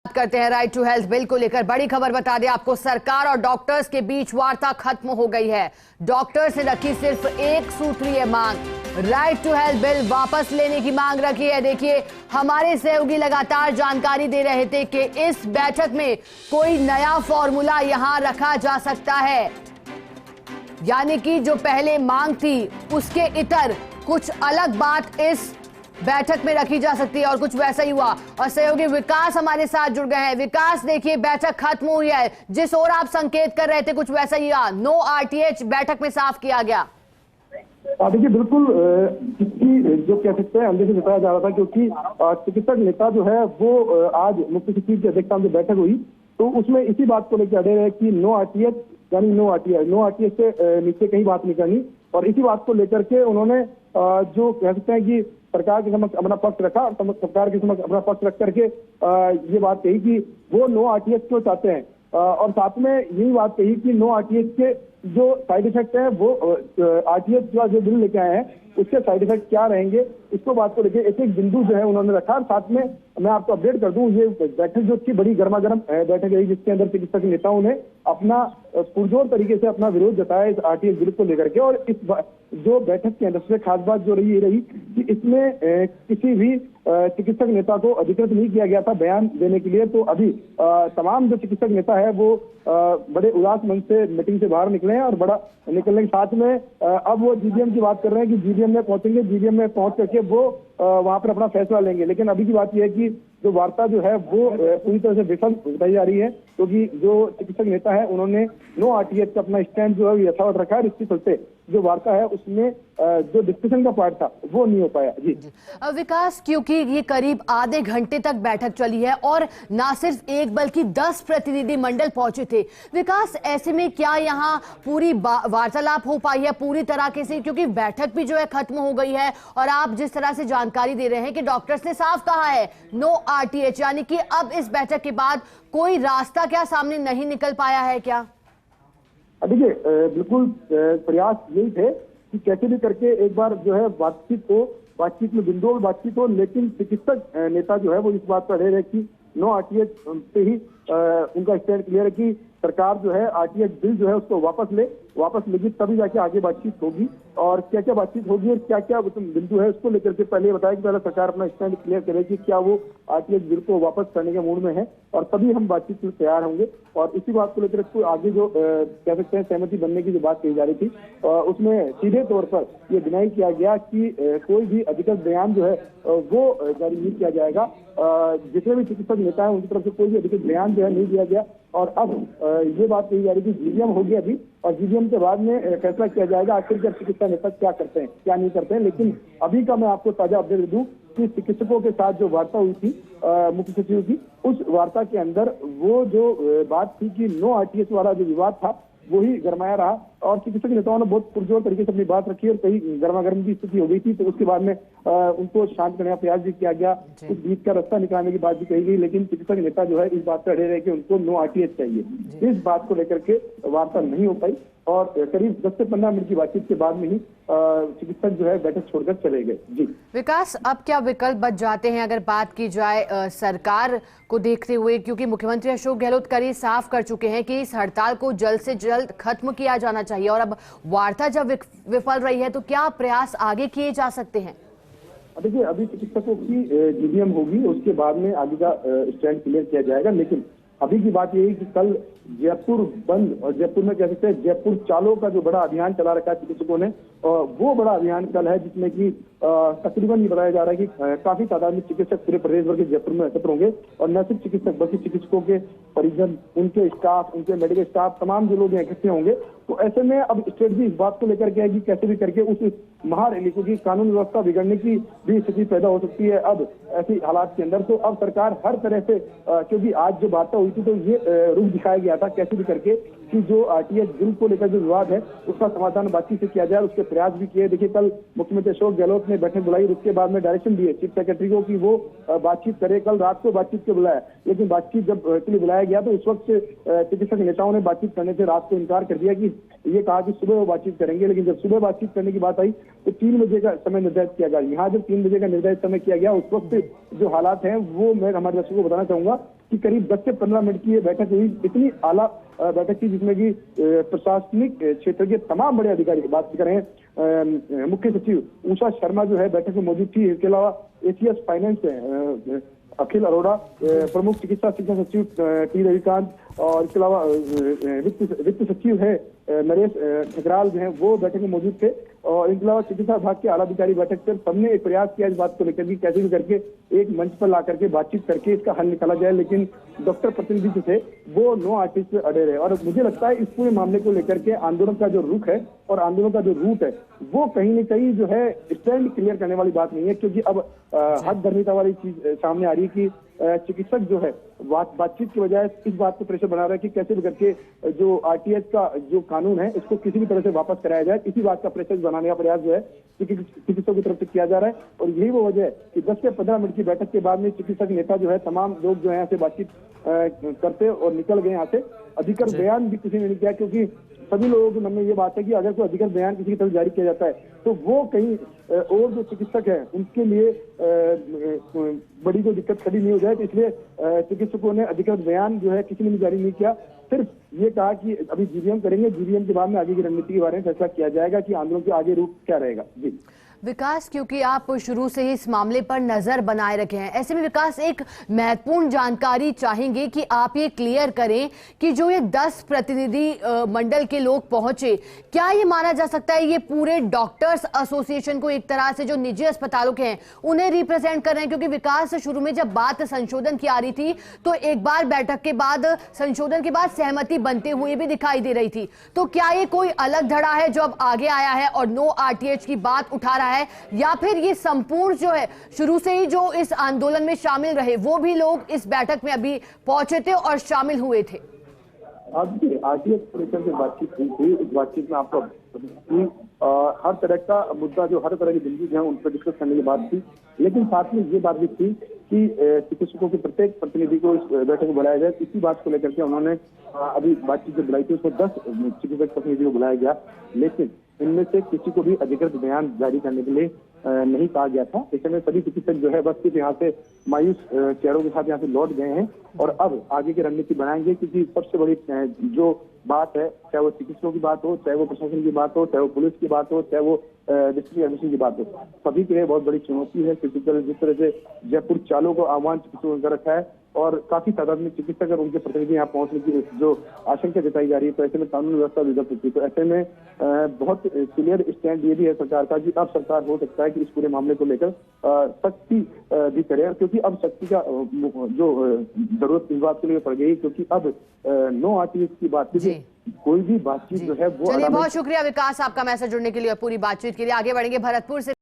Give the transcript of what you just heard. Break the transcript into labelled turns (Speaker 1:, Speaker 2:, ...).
Speaker 1: बात करते हैं राइट टू हेल्थ बिल को लेकर। बड़ी खबर बता दें आपको, सरकार और डॉक्टर्स के बीच वार्ता खत्म हो गई है। डॉक्टर्स ने रखी सिर्फ एक सूत्रीय मांग, राइट टू हेल्थ बिल वापस लेने की मांग रखी है। देखिए, हमारे सहयोगी लगातार जानकारी दे रहे थे कि इस बैठक में कोई नया फॉर्मूला यहां रखा जा सकता है, यानी कि जो पहले मांग थी उसके इतर कुछ अलग बात इस बैठक में रखी जा सकती है, और कुछ वैसा ही हुआ। और सहयोगी विकास हमारे साथ जुड़ गए हैं। विकास, देखिए बैठक खत्म हुई है, जिस ओर आप संकेत कर रहे थे कुछ वैसा ही हुआ, नो आरटीएच बैठक में साफ किया गया।
Speaker 2: देखिए, बिल्कुल इसकी जो कह सकते हैं अंदर से बताया जा रहा था, क्योंकि चिकित्सक नेता जो है वो आज मुख्य सचिव की अध्यक्षता में बैठक हुई तो उसमें इसी बात को लेकर अड़े रहे कि नो आरटीएच यानी नो आरटीएच से नीचे कहीं बात नहीं करनी। और इसी बात को लेकर के उन्होंने जो कह सकते हैं कि सरकार के समक्ष अपना पक्ष रखा और सरकार के समक्ष अपना पक्ष रख करके ये बात कही कि वो नो आरटीएच क्यों चाहते हैं, और साथ में यही बात कही कि नो आरटीएच के जो साइड इफेक्ट है वो आरटीएच का जो बिल लेके आए हैं उसके साइड इफेक्ट क्या रहेंगे, इसको बात को लेकर एक एक बिंदु जो है उन्होंने रखा। और साथ में मैं आपको अपडेट कर दूं, ये बैठक जो थी बड़ी गर्मा गर्म बैठक रही, जिसके अंदर चिकित्सक नेताओं ने अपना पुरजोर तरीके से अपना विरोध जताया इस आरटीएच बिल को लेकर के। और इस जो बैठक के अंदर सबसे खास बात जो रही कि इसमें किसी भी चिकित्सक नेता को अधिकृत नहीं किया गया था बयान देने के लिए। तो अभी तमाम जो चिकित्सक नेता है वो बड़े उदास मन से मीटिंग से बाहर निकले हैं, और बड़ा निकलने के साथ में अब वो जीबीएम की बात कर रहे हैं कि जीबीएम में पहुंचेंगे, जीबीएम में पहुंच करके वो वहां पर अपना फैसला लेंगे। लेकिन अभी की बात यह है कि जो वार्ता जो है वो पूरी तरह से विफल बताई जा रही है, क्योंकि जो चिकित्सक नेता है उन्होंने नो आरटीएच का अपना स्टैंड जो है यथावत रखा है। इसके चलते जो वार्ता है उसमें जो डिस्कशन का पार्ट था वो नहीं हो पाया। जी
Speaker 1: विकास, क्योंकि ये करीब आधे घंटे तक बैठक चली है और ना सिर्फ एक बल्कि 10 प्रतिनिधि मंडल पहुंचे थे। विकास, ऐसे में क्या यहाँ पूरी वार्तालाप हो पाई है पूरी तरह से, क्योंकि बैठक भी जो है खत्म हो गई है और आप जिस तरह से जानकारी दे रहे हैं कि डॉक्टर्स ने साफ कहा है नो आरटीएच, यानी कि अब इस बैठक के बाद कोई रास्ता क्या सामने नहीं निकल पाया है क्या?
Speaker 2: देखिए, बिल्कुल प्रयास यही थे कि कैसे भी करके एक बार जो है बातचीत में बिंदुओं में बातचीत हो, लेकिन चिकित्सक नेता जो है वो इस बात पर अड़े रहे कि नो आरटीएच पे ही उनका स्टैंड क्लियर है कि सरकार जो है आरटीएच बिल जो है उसको वापस लेगी, तभी जाके आगे बातचीत होगी। और क्या क्या बातचीत होगी और क्या क्या बिंदु है उसको लेकर के पहले बताया कि पहले सरकार अपना स्टैंड क्लियर करे कि क्या वो आरटीएच बिल को वापस करने के मूड में है, और तभी हम बातचीत में तैयार होंगे। और इसी बात को लेकर आगे जो कह सकते हैं सहमति बनने की जो बात कही जा रही थी उसमें सीधे तौर पर ये डिनाई किया गया कि कोई भी अधिकृत बयान जो है वो जारी नहीं किया जाएगा। जितने भी चिकित्सक नेता है उनकी तरफ से कोई भी अधिकृत बयान जो है नहीं दिया गया। और अब ये बात कही जा रही थी जीबीएम होगी अभी, और जीबीएम के बाद में फैसला किया जाएगा आखिरकार चिकित्सा नेता क्या करते हैं क्या नहीं करते हैं। लेकिन अभी का मैं आपको ताजा अपडेट दूं कि चिकित्सकों के साथ जो वार्ता हुई थी मुख्य सचिव की, उस वार्ता के अंदर वो जो बात थी कि नो आरटीएच वाला जो विवाद था वही गरमाया रहा, और चिकित्सक नेताओं ने बहुत पुरजोर तरीके से अपनी बात रखी और कहीं गर्मागर्म की स्थिति हो गई थी। तो उसके बाद में उनको शांत करने का प्रयास भी किया गया, कुछ बीच का रास्ता निकालने की बात भी कही गई, लेकिन चिकित्सक नेता जो है इस बात पर अड़े रहे कि उनको नो आरटीएच चाहिए। इस बात को लेकर के वार्ता नहीं हो पाई, और करीब 10 से 15 मिनट की बातचीत के बाद में ही चिकित्सक जो है बैठक छोड़कर चले गए। जी
Speaker 1: विकास, अब क्या विकल्प बच जाते हैं अगर बात की जाए सरकार को देखते हुए, क्योंकि मुख्यमंत्री अशोक गहलोत करीब साफ कर चुके हैं कि इस हड़ताल को जल्द से जल्द खत्म किया जाना चाहिए, और अब वार्ता जब विफल रही है तो क्या प्रयास आगे किए जा सकते हैं?
Speaker 2: देखिए, अभी चिकित्सकों की जीबीएम होगी, उसके बाद में आगे का स्टैंड क्लियर किया जाएगा। लेकिन अभी की बात यही कि कल जयपुर बंद, और जयपुर में कह सकते हैं जयपुर चालो का जो बड़ा अभियान चला रखा है चिकित्सकों ने, वो बड़ा अभियान कल है, जिसमें कि तकरीबन ये बताया जा रहा है कि काफी तादाद में चिकित्सक पूरे प्रदेश भर के जयपुर में एकत्र होंगे। और न सिर्फ चिकित्सक बल्कि चिकित्सकों के परिजन, उनके स्टाफ, उनके मेडिकल स्टाफ, तमाम जो लोग इकट्ठे होंगे। तो ऐसे में अब स्ट्रेटजी इस बात को लेकर के है कि कैसे भी करके उस महारैली, क्योंकि कानून व्यवस्था बिगड़ने की भी स्थिति पैदा हो सकती है अब ऐसी हालात के अंदर। तो अब सरकार हर तरह से, क्योंकि आज जो वार्ता हुई थी तो ये रुख दिखाया गया था कैसे भी करके कि जो आरटीएच बिल को लेकर जो विवाद है उसका समाधान बातचीत से किया जाए, उसके प्रयास भी किए। देखिए, कल मुख्यमंत्री अशोक गहलोत ने बैठक बुलाई, उसके बाद में डायरेक्शन दिए चीफ सेक्रेटरी को कि वो बातचीत करे। कल रात को बातचीत के बुलाया, लेकिन बातचीत जब के लिए बुलाया गया तो उस वक्त चिकित्सक नेताओं ने बातचीत करने से रात को इनकार कर दिया, कि ये कहा कि सुबह वो बातचीत करेंगे। लेकिन जब सुबह बातचीत करने की बात आई तो 3 बजे का समय निर्धारित किया गया। यहाँ जब 3 बजे का निर्धारित समय किया गया, उस वक्त जो हालात हैं वो मैं हमारे दर्शकों को बताना चाहूंगा कि करीब 10 से 15 मिनट की ये बैठक हुई। इतनी आला बैठक थी जिसमें कि प्रशासनिक क्षेत्र के तमाम बड़े अधिकारी, बात करें मुख्य सचिव उषा शर्मा जो है बैठक में मौजूद थी। इसके अलावा एसीएस फाइनेंस अखिल अरोड़ा, प्रमुख चिकित्सा शिक्षा सचिव टी रविकांत, और इसके अलावा वित्त सचिव है नरेश ठकराल जो है वो बैठक में मौजूद थे। और इनके अलावा चिकित्सा विभाग के आला अधिकारी बैठक कर सबने एक प्रयास किया इस बात को लेकर कि कैसे भी करके एक मंच पर ला करके बातचीत करके इसका हल निकाला जाए, लेकिन डॉक्टर प्रतिनिधि जो थे वो नो आर्टिस्ट पे अड़े रहे। और मुझे लगता है इस पूरे मामले को लेकर के आंदोलन का जो रुख है और आंदोलन का जो रूट है वो कहीं न कहीं जो है स्टैंड क्लियर करने वाली बात नहीं है, क्योंकि अब हद धर्मिता वाली चीज सामने आ रही है कि चिकित्सक जो है बातचीत की बजाय इस बात को प्रेशर बना रहा है कि कैसे भी करके जो आरटीएच का जो कानून है इसको किसी भी तरह से वापस कराया जाए। इसी बात का प्रेशर बनाने का प्रयास जो है चिकित्सकों की तरफ से किया जा रहा है। और यही वो वजह है कि 10 से 15 मिनट की बैठक के बाद में चिकित्सक नेता जो है तमाम लोग जो है यहाँ से बातचीत करते और निकल गए यहाँ से। अधिकृत बयान भी किसी ने नहीं किया, क्योंकि सभी लोगों के मन में ये बात है कि अगर कोई अधिकृत बयान किसी की तरफ जारी किया जाता है तो वो कहीं और जो चिकित्सक है उनके लिए बड़ी कोई दिक्कत खड़ी नहीं हो जाए। तो इसलिए चिकित्सकों ने अधिकृत बयान जो है किसी ने भी जारी नहीं किया, सिर्फ ये कहा कि अभी जीवीएम करेंगे, जीवीएम के बाद में आगे की रणनीति के बारे में फैसला किया जाएगा कि आंदोलन के आगे रूप क्या रहेगा। जी
Speaker 1: विकास, क्योंकि आप शुरू से ही इस मामले पर नजर बनाए रखे हैं, ऐसे में विकास एक महत्वपूर्ण जानकारी चाहेंगे कि आप ये क्लियर करें कि जो ये 10 प्रतिनिधि मंडल के लोग पहुंचे, क्या ये माना जा सकता है ये पूरे डॉक्टर्स एसोसिएशन को एक तरह से जो निजी अस्पतालों के हैं उन्हें रिप्रेजेंट कर रहे हैं? क्योंकि विकास शुरू में जब बात संशोधन की आ रही थी तो एक बार बैठक के बाद संशोधन के बाद सहमति बनते हुए भी दिखाई दे रही थी, तो क्या ये कोई अलग धड़ा है जो अब आगे आया है और नो आरटीएच की बात उठा रहा है, या फिर ये संपूर्ण जो है शुरू से ही जो इस आंदोलन में शामिल रहे वो भी लोग इस बैठक में अभी पहुंचे थे और शामिल हुए थे?
Speaker 2: आरटीएच को लेकर के बातचीत हुई थी। इस बातचीत में आपको हर तरह का मुद्दा, जो हर तरह की बिंदु जो है उन पर डिस्कस करने की बात थी, लेकिन साथ में ये बात भी थी कि चिकित्सकों के प्रत्येक प्रतिनिधि को इस बैठक में बुलाया जाए। इसी बात को लेकर के उन्होंने अभी बातचीत जो बुलाई थी उसको 10 चिकित्सक प्रतिनिधि को बुलाया गया, लेकिन इनमें से किसी को भी अधिकृत बयान जारी करने के लिए नहीं कहा गया था। ऐसे में सभी चिकित्सक जो है बस सिर्फ यहाँ से मायूस चेहरों के साथ यहाँ से लौट गए हैं और अब आगे की रणनीति बनाएंगे, क्योंकि सबसे बड़ी जो बात है, चाहे वो चिकित्सकों की बात हो, चाहे वो प्रशासन की बात हो, चाहे वो पुलिस की बात हो, चाहे वो डिस्ट्रिक्ट एडमिनिस्ट्रेशन की बात हो, सभी के लिए बहुत बड़ी चुनौती है। जिस तरह से जयपुर चालों को आह्वान चिकित्सकों ने कर रखा है और काफी तादाद में चिकित्सक और उनके प्रतिनिधि यहाँ पहुंचने की जो आशंका जताई जा रही है, तो ऐसे में कानून व्यवस्था बिगड़ सकती है। तो ऐसे में बहुत क्लियर स्टैंड ये भी है सरकार का कि अब सरकार हो सकता है कि इस पूरे मामले को लेकर सख्ती भी करे, क्योंकि अब सख्ती का जो जरूरत इस बात के लिए पड़ गई, क्योंकि अब नो आरटीएच की बात कोई भी बातचीत जो है वो।
Speaker 1: चलिए, बहुत शुक्रिया विकास आपका मैसेज जुड़ने के लिए और पूरी बातचीत के लिए। आगे बढ़ेंगे भरतपुर से।